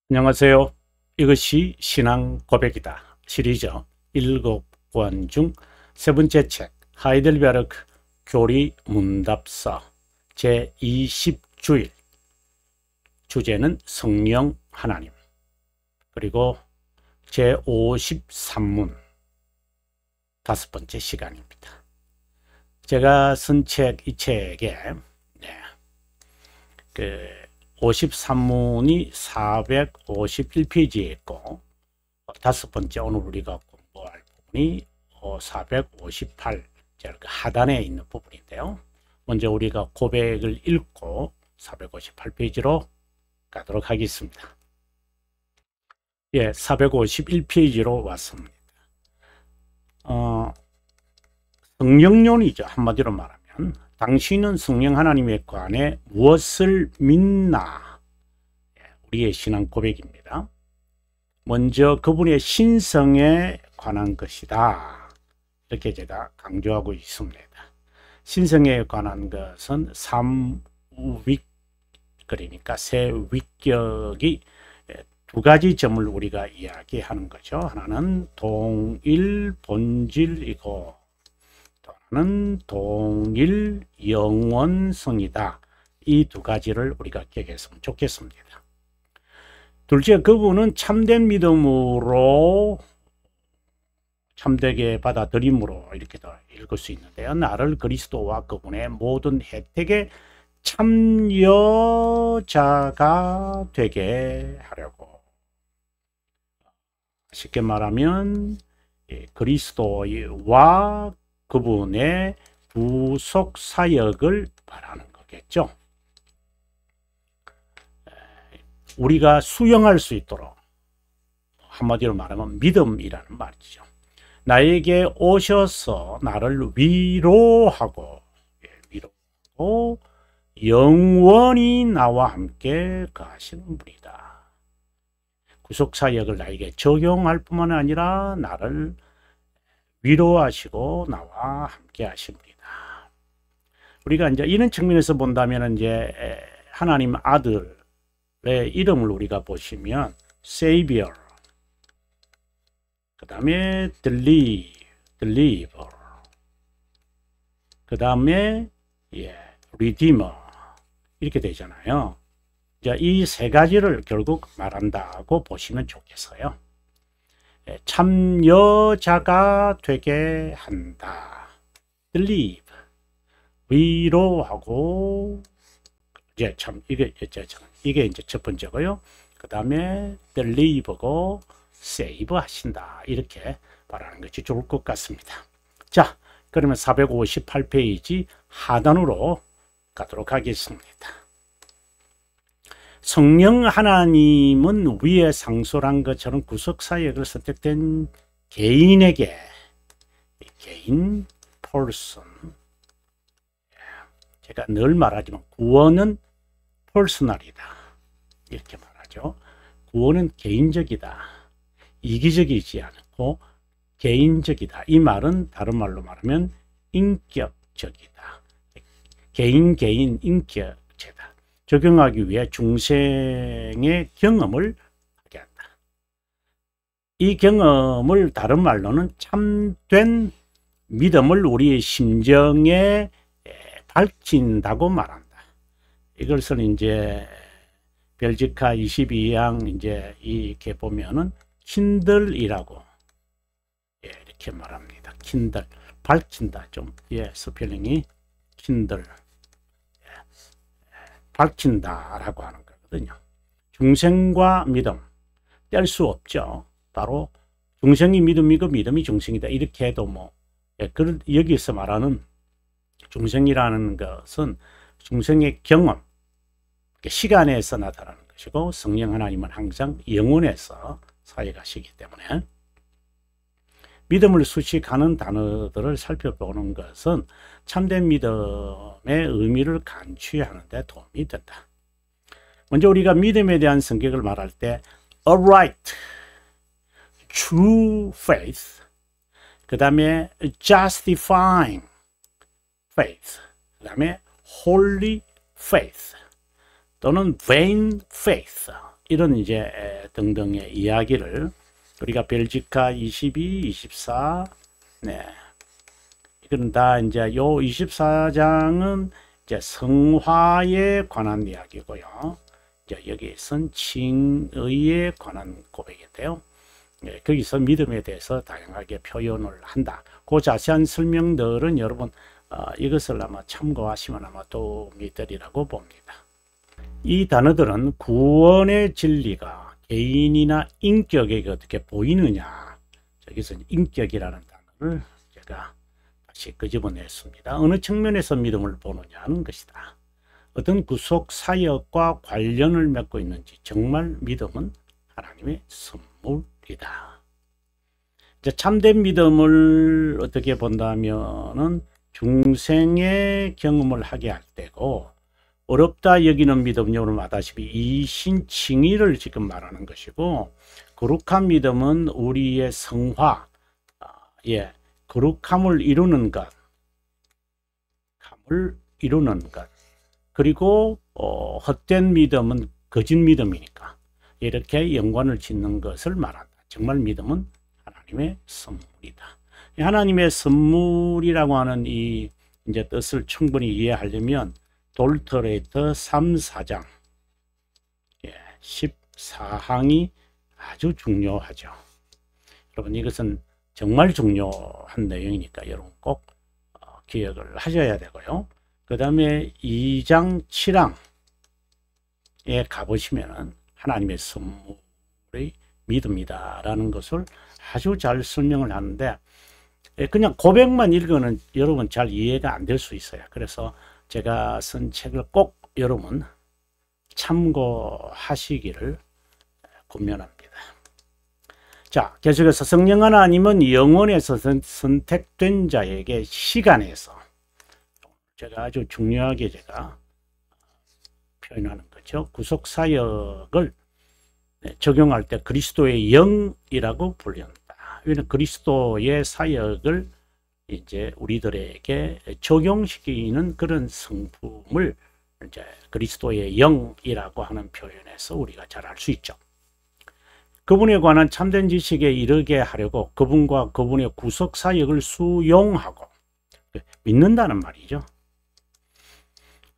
안녕하세요. 이것이 신앙 고백이다 시리즈 7권 중 세 번째 책 하이델베르크 교리 문답서 제20주일 주제는 성령 하나님, 그리고 제53문 다섯 번째 시간입니다. 제가 쓴 책, 이 책에 53문이 451페이지에 있고, 다섯 번째 오늘 우리가 공부할 부분이 458, 하단에 있는 부분인데요. 먼저 우리가 고백을 읽고 458페이지로 가도록 하겠습니다. 451페이지로 왔습니다. 성령론이죠. 한마디로 말하면 당신은 성령 하나님에 관해 무엇을 믿나? 우리의 신앙 고백입니다. 먼저 그분의 신성에 관한 것이다, 이렇게 제가 강조하고 있습니다. 신성에 관한 것은 삼위, 그러니까 세 위격이 두 가지 점을 우리가 이야기하는 거죠. 하나는 동일 본질이고 또 하나는 동일 영원성이다. 이 두 가지를 우리가 기억했으면 좋겠습니다. 둘째, 그분은 참된 믿음으로, 참되게 받아들임으로 이렇게 더 읽을 수 있는데요. 나를 그리스도와 그분의 모든 혜택의 참여자가 되게 하려고. 쉽게 말하면 그리스도와 그분의 부속 사역을 말하는 거겠죠. 우리가 수용할 수 있도록, 한마디로 말하면 믿음이라는 말이죠. 나에게 오셔서 나를 위로하고 영원히 나와 함께 가시는 분이다. 구속사역을 나에게 적용할 뿐만 아니라 나를 위로하시고 나와 함께 하십니다. 우리가 이제 이런 측면에서 본다면 이제 하나님 아들의 이름을 우리가 보시면 Savior, 그 다음에 Deliver, 그 다음에 Redeemer, 이렇게 되잖아요. 이 세 가지를 결국 말한다고 보시면 좋겠어요. 참여자가 되게 한다. Deliver, 위로하고, 이게 이제 첫 번째고요. 그 다음에 Deliver고 Save 하신다. 이렇게 말하는 것이 좋을 것 같습니다. 자, 그러면 458페이지 하단으로 가도록 하겠습니다. 성령 하나님은 위에 상소한 것처럼 구속사역을 선택된 개인에게, 개인, person, 제가 늘 말하지만 구원은 퍼스널이다, 이렇게 말하죠. 구원은 개인적이다, 이기적이지 않고 개인적이다. 이 말은 다른 말로 말하면 인격적이다. 개인 인격체다. 적용하기 위해 중생의 경험을 하게 한다. 이 경험을 다른 말로는 참된 믿음을 우리의 심정에 밝힌다고 말한다. 이것을 이제 벨지카 22양 이제 이렇게 보면은 킨들이라고 이렇게 말합니다. 킨들, 밝힌다. 좀 스펠링이 킨들, 밝힌다라고 하는 거거든요. 중생과 믿음 뗄 수 없죠. 바로 중생이 믿음이고 믿음이 중생이다, 이렇게 해도 여기서 말하는 중생이라는 것은 중생의 경험, 시간에서 나타나는 것이고, 성령 하나님은 항상 영혼에서 사역하시기 때문에 믿음을 수식하는 단어들을 살펴보는 것은 참된 믿음의 의미를 간취하는 데 도움이 된다. 먼저 우리가 믿음에 대한 성격을 말할 때 upright, true faith, 그 다음에 justifying faith, 그 다음에 holy faith 또는 vain faith, 이런 이제 등등의 이야기를 우리가 벨지카 22, 24, 네. 이건 다 이제 요 24장은 이제 성화에 관한 이야기고요. 이제 여기선 칭의에 관한 고백인데요. 네, 거기서 믿음에 대해서 다양하게 표현을 한다. 그 자세한 설명들은 여러분 이것을 아마 참고하시면 아마 도움이 되리라고 봅니다. 이 단어들은 구원의 진리가 개인이나 인격에게 어떻게 보이느냐, 여기서 인격이라는 단어를 제가 다시 끄집어냈습니다. 어느 측면에서 믿음을 보느냐 하는 것이다. 어떤 구속 사역과 관련을 맺고 있는지, 정말 믿음은 하나님의 선물이다. 이제 참된 믿음을 어떻게 본다면은 중생의 경험을 하게 할 때고, 어렵다 여기는 믿음, 여러분 아다시피 이신칭의를 지금 말하는 것이고, 거룩한 믿음은 우리의 성화, 거룩함을 이루는 것, 감을 이루는 것, 그리고 헛된 믿음은 거짓 믿음이니까 이렇게 연관을 짓는 것을 말한다. 정말 믿음은 하나님의 선물이다. 하나님의 선물이라고 하는 이 이제 뜻을 충분히 이해하려면 돌터레이터 3, 4장 14항이 아주 중요하죠. 여러분 이것은 정말 중요한 내용이니까 여러분 꼭 기억을 하셔야 되고요. 그 다음에 2장 7항에 가보시면은 하나님의 선물의 믿음이다 라는 것을 아주 잘 설명을 하는데, 그냥 고백만 읽으면 여러분 잘 이해가 안 될 수 있어요. 그래서 제가 쓴 책을 꼭 여러분 참고하시기를 권면합니다. 자, 계속해서 성령 하나님은 영혼에서 선택된 자에게 시간에서, 제가 아주 중요하게 제가 표현하는 거죠. 구속 사역을 적용할 때 그리스도의 영이라고 부른다. 왜냐하면 그리스도의 사역을 이제 우리들에게 적용시키는 그런 성품을 이제 그리스도의 영이라고 하는 표현에서 우리가 잘 알 수 있죠. 그분에 관한 참된 지식에 이르게 하려고 그분과 그분의 구속 사역을 수용하고 믿는다는 말이죠.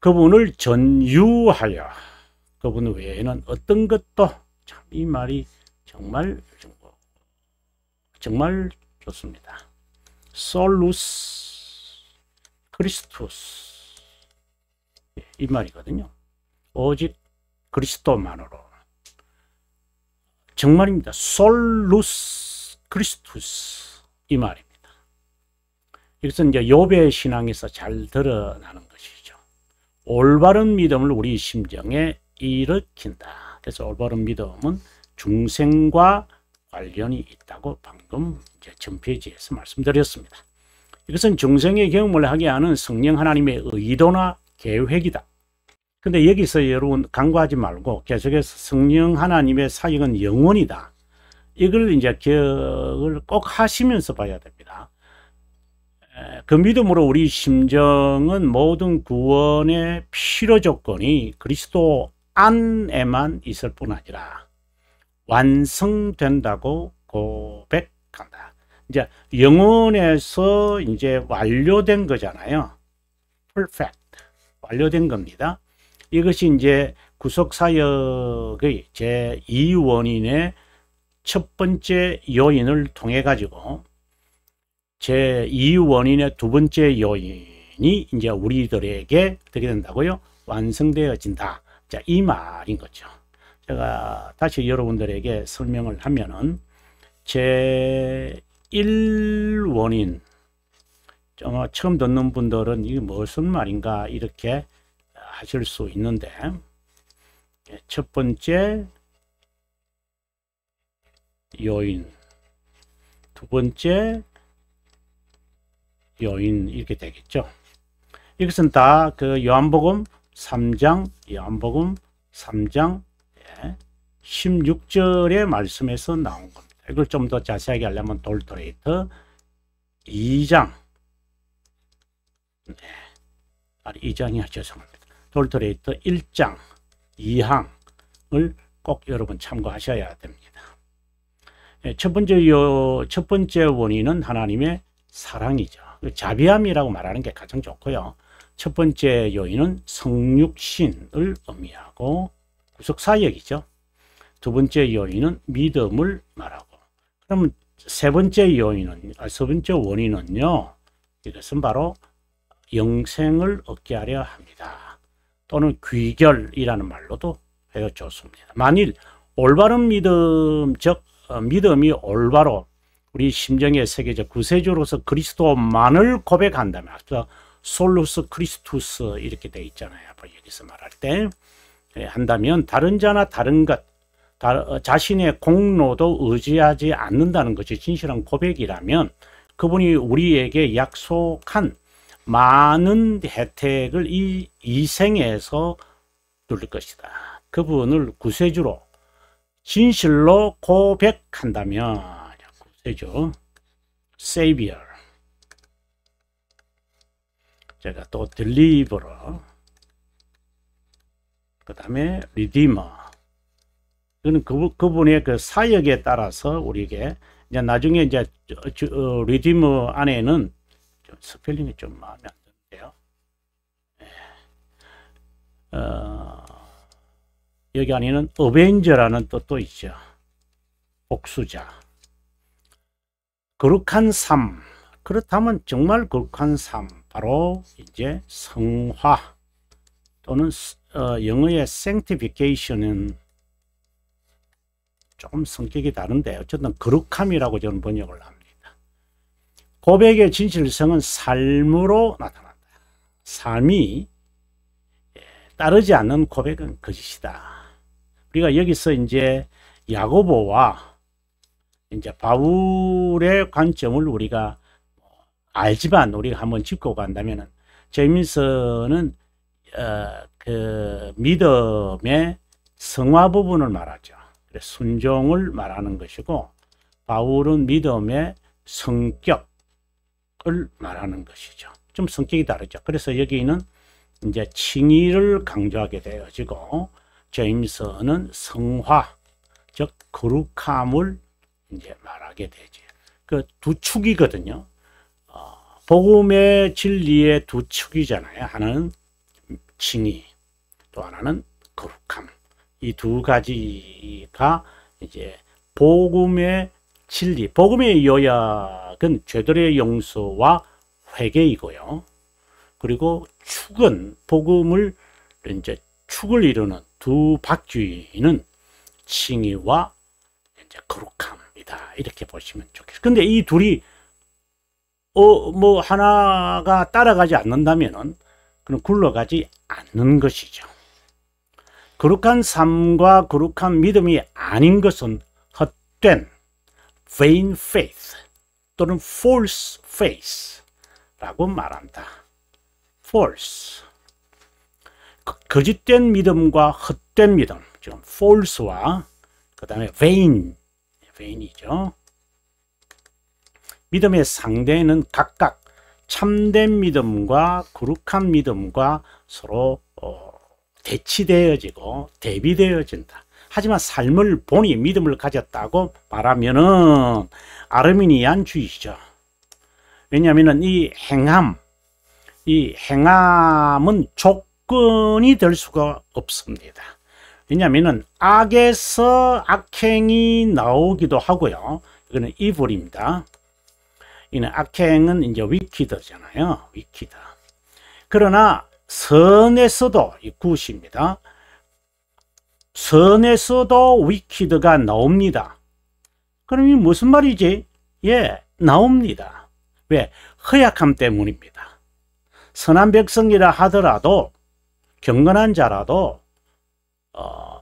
그분을 전유하여 그분 외에는 어떤 것도, 참 이 말이 정말 좋습니다. 솔루스 크리스투스, 이 말이거든요. 오직 그리스도만으로. 정말입니다. 솔루스 크리스투스, 이 말입니다. 이것은 이제 욥의 신앙에서 잘 드러나는 것이죠. 올바른 믿음을 우리 심정에 일으킨다. 그래서 올바른 믿음은 중생과 관련이 있다고 방금 이제 전페이지에서 말씀드렸습니다. 이것은 중생의 경험을 하게 하는 성령 하나님의 의도나 계획이다. 근데 여기서 여러분 간과하지 말고 계속해서 성령 하나님의 사역은 영원이다. 이걸 이제 기억을 꼭 하시면서 봐야 됩니다. 그 믿음으로 우리 심정은 모든 구원의 필요 조건이 그리스도 안에만 있을 뿐 아니라 완성된다고 고백한다. 이제 영혼에서 이제 완료된 거잖아요. perfect. 완료된 겁니다. 이것이 이제 구속사역의 제2원인의 첫 번째 요인을 통해 가지고 제2원인의 두 번째 요인이 이제 우리들에게 어떻게 된다고요? 완성되어진다. 자, 이 말인 거죠. 제가 다시 여러분들에게 설명을 하면은 제1원인, 처음 듣는 분들은 이게 무슨 말인가 이렇게 하실 수 있는데, 첫 번째 요인, 두 번째 요인 이렇게 되겠죠. 이것은 다 그 요한복음 3장 16절의 말씀에서 나온 겁니다. 이걸 좀 더 자세하게 하려면 돌토레이터 2장, 2장이 죄송합니다. 돌토레이터 1장 2항을 꼭 여러분 참고하셔야 됩니다. 첫 번째 원인은 하나님의 사랑이죠. 자비함이라고 말하는 게 가장 좋고요. 첫 번째 요인은 성육신을 의미하고 구속사역이죠. 두 번째 요인은 믿음을 말하고, 그러면 세 번째 원인은요, 이것은 바로 영생을 얻게 하려 합니다. 또는 귀결이라는 말로도 해도 좋습니다. 만일 올바른 믿음, 즉 믿음이 올바로 우리 심정의 세계적 구세주로서 그리스도만을 고백한다면, 앞서 솔루스 크리스투스 이렇게 되어 있잖아요. 여기서 말할 때 한다면 다른 자나 다른 것, 자신의 공로도 의지하지 않는다는 것이 진실한 고백이라면 그분이 우리에게 약속한 많은 혜택을 이 생에서 누릴 것이다. 그분을 구세주로 진실로 고백한다면, 구세주, Savior, 제가 또 Deliverer, 그 다음에 Redeemer, 그분의 그 사역에 따라서 우리에게 이제 나중에 이제 Redeemer 안에는 좀 스펠링이 좀 마음에 안 드는데요. 여기 안에는 어벤져라는 뜻도 있죠. 복수자. 거룩한 삶. 그렇다면 정말 거룩한 삶. 바로 이제 성화 또는 영어의 sanctification은 조금 성격이 다른데 어쨌든 거룩함이라고 저는 번역을 합니다. 고백의 진실성은 삶으로 나타난다. 삶이 따르지 않는 고백은 거짓이다. 우리가 여기서 이제 야고보와 이제 바울의 관점을 우리가 알지만 우리가 한번 짚고 간다면은, 제임스는 그 믿음의 성화 부분을 말하죠. 순종을 말하는 것이고, 바울은 믿음의 성격을 말하는 것이죠. 좀 성격이 다르죠. 그래서 여기는 이제 칭의를 강조하게 되어지고, 제임스는 성화, 즉 거룩함을 이제 말하게 되죠. 그 두 축이거든요. 복음의 진리의 두 축이잖아요. 하나는 칭의, 또 하나는 거룩함. 이 두 가지가 이제 복음의 진리, 복음의 요약은 죄들의 용서와 회개이고요. 그리고 축은 복음을 이제 축을 이루는 두 박쥐는 칭의와 이제 거룩함이다. 이렇게 보시면 좋겠어요. 근데 이 둘이 뭐 하나가 따라가지 않는다면은 그럼 굴러가지 않는 것이죠. 거룩한 삶과 거룩한 믿음이 아닌 것은 헛된 vain faith 또는 false faith라고 말한다. false, 거짓된 믿음과 헛된 믿음, 지금 false와 그 다음에 vain이죠. 믿음의 상대는 각각 참된 믿음과 거룩한 믿음과 서로 대치되어지고 대비되어진다. 하지만 삶을 보니 믿음을 가졌다고 말하면은 아르미니안주의죠. 왜냐하면 이 행함은 조건이 될 수가 없습니다. 왜냐하면 악에서 악행이 나오기도 하고요. 이거는 evil입니다. 이는 악행은 이제 wicked잖아요. wicked. 그러나 선에서도 굿입니다. 선에서도 wicked가 나옵니다. 그럼 이 무슨 말이지? 예, 나옵니다. 왜? 허약함 때문입니다. 선한 백성이라 하더라도, 경건한 자라도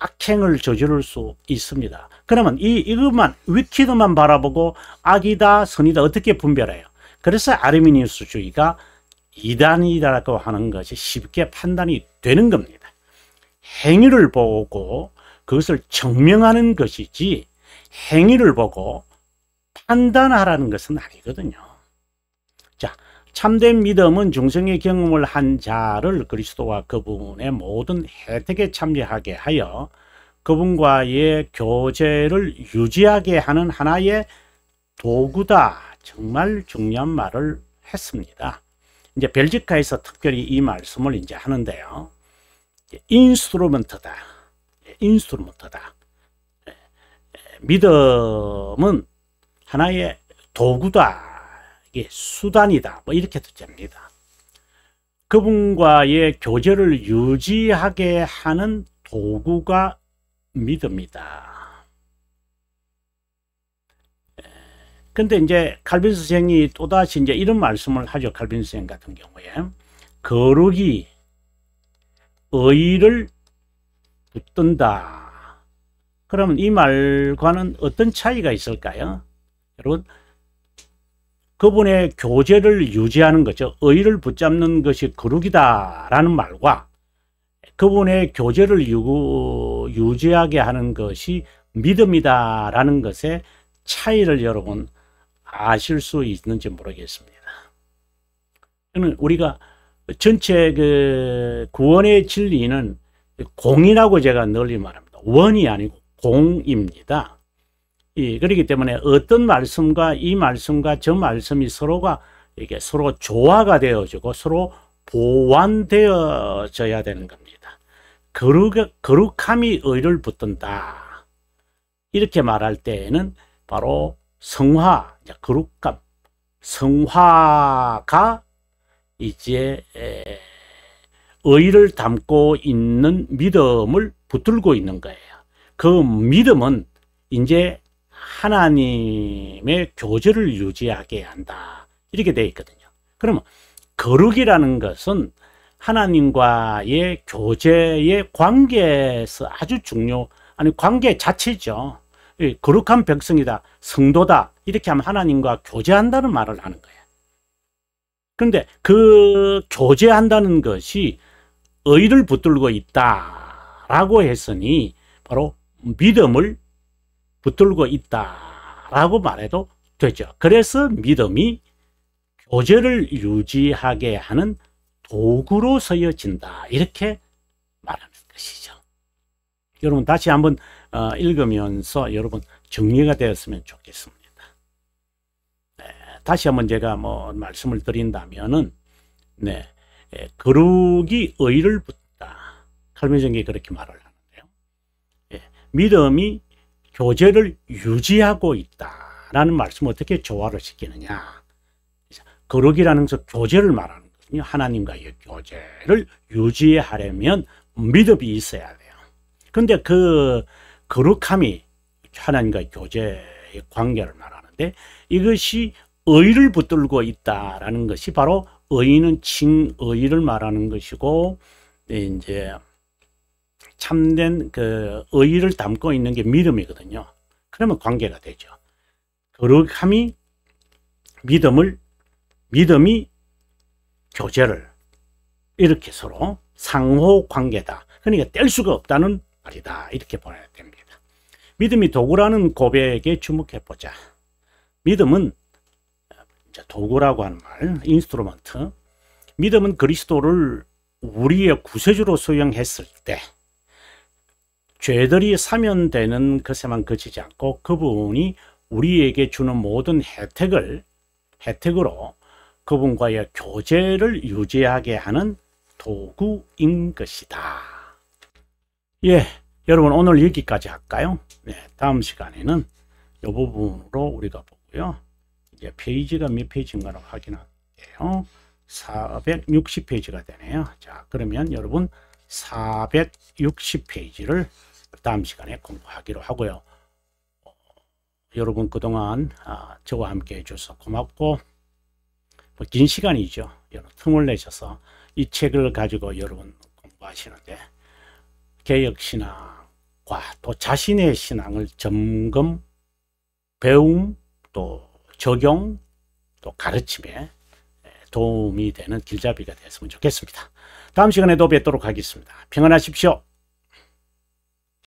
악행을 저지를 수 있습니다. 그러면 이것만 wicked만 바라보고 악이다 선이다 어떻게 분별해요? 그래서 아르미니우스주의가 이단이라고 하는 것이 쉽게 판단이 되는 겁니다. 행위를 보고 그것을 증명하는 것이지 행위를 보고 판단하라는 것은 아니거든요. 자, 참된 믿음은 중생의 경험을 한 자를 그리스도와 그분의 모든 혜택에 참여하게 하여 그분과의 교제를 유지하게 하는 하나의 도구다. 정말 중요한 말을 했습니다. 이제 벨지카에서 특별히 이 말씀을 이제 하는데요. 인스트루먼트다. 인스트루먼트다. 믿음은 하나의 도구다. 이게 수단이다. 뭐 이렇게도 됩니다. 그분과의 교제를 유지하게 하는 도구가 믿음이다. 근데 이제 칼빈 선생이 또다시 이제 이런 말씀을 하죠. 칼빈 선생 같은 경우에 거룩이 의를 붙든다. 그러면 이 말과는 어떤 차이가 있을까요? 여러분, 그분의 교제를 유지하는 거죠. 의를 붙잡는 것이 거룩이다라는 말과 그분의 교제를 유지하게 하는 것이 믿음이다라는 것의 차이를 여러분 아실 수 있는지 모르겠습니다. 우리가 전체 그 구원의 진리는 공이라고 제가 널리 말합니다. 원이 아니고 공입니다. 그렇기 때문에 어떤 말씀과 이 말씀과 저 말씀이 서로가 이게 서로 조화가 되어지고 서로 보완되어져야 되는 겁니다. 거룩함이 의를 붙든다. 이렇게 말할 때에는 바로 성화, 거룩감, 성화가 이제 의를 담고 있는 믿음을 붙들고 있는 거예요. 그 믿음은 이제 하나님의 교제를 유지하게 한다. 이렇게 되어 있거든요. 그러면 거룩이라는 것은 하나님과의 교제의 관계에서 아주 아니 관계 자체죠. 거룩한 백성이다, 성도다, 이렇게 하면 하나님과 교제한다는 말을 하는 거예요. 그런데 그 교제한다는 것이 의를 붙들고 있다라고 했으니 바로 믿음을 붙들고 있다라고 말해도 되죠. 그래서 믿음이 교제를 유지하게 하는 도구로 쓰여진다. 이렇게 말하는 것이죠. 여러분 다시 한번 읽으면서 여러분 정리가 되었으면 좋겠습니다. 다시 한번 제가 말씀을 드린다면은 거룩이 의를 붙다. 칼빈성경이 그렇게 말을 하는데요. 믿음이 교제를 유지하고 있다라는 말씀을 어떻게 조화를 시키느냐. 거룩이라는 것은 교제를 말하는 거거든요. 하나님과의 교제를 유지하려면 믿음이 있어야 돼요. 근데 그 거룩함이 하나님과의 교제의 관계를 말하는데 이것이 의를 붙들고 있다라는 것이 바로 의는 칭의를 말하는 것이고 이제 참된 그 의를 담고 있는 게 믿음이거든요. 그러면 관계가 되죠. 거룩함이 믿음이 교제를 이렇게 서로 상호 관계다. 그러니까 뗄 수가 없다는 말이다. 이렇게 보아야 됩니다. 믿음이 도구라는 고백에 주목해 보자. 믿음은 도구라고 하는 말, 인스트루먼트. 믿음은 그리스도를 우리의 구세주로 수용했을 때 죄들이 사면되는 것에만 그치지 않고 그분이 우리에게 주는 모든 혜택으로 그분과의 교제를 유지하게 하는 도구인 것이다. 여러분 오늘 여기까지 할까요? 다음 시간에는 이 부분으로 우리가 보고요. 이제 페이지가 몇 페이지인가를 확인할게요. 460페이지가 되네요. 자, 그러면 여러분 460페이지를 다음 시간에 공부하기로 하고요. 여러분 그동안 저와 함께 해줘서 고맙고 긴 시간이죠. 여러분 틈을 내셔서 이 책을 가지고 여러분 공부하시는데 개혁신앙과 또 자신의 신앙을 점검, 배움, 또 적용, 또 가르침에 도움이 되는 길잡이가 됐으면 좋겠습니다. 다음 시간에도 뵙도록 하겠습니다. 평안하십시오.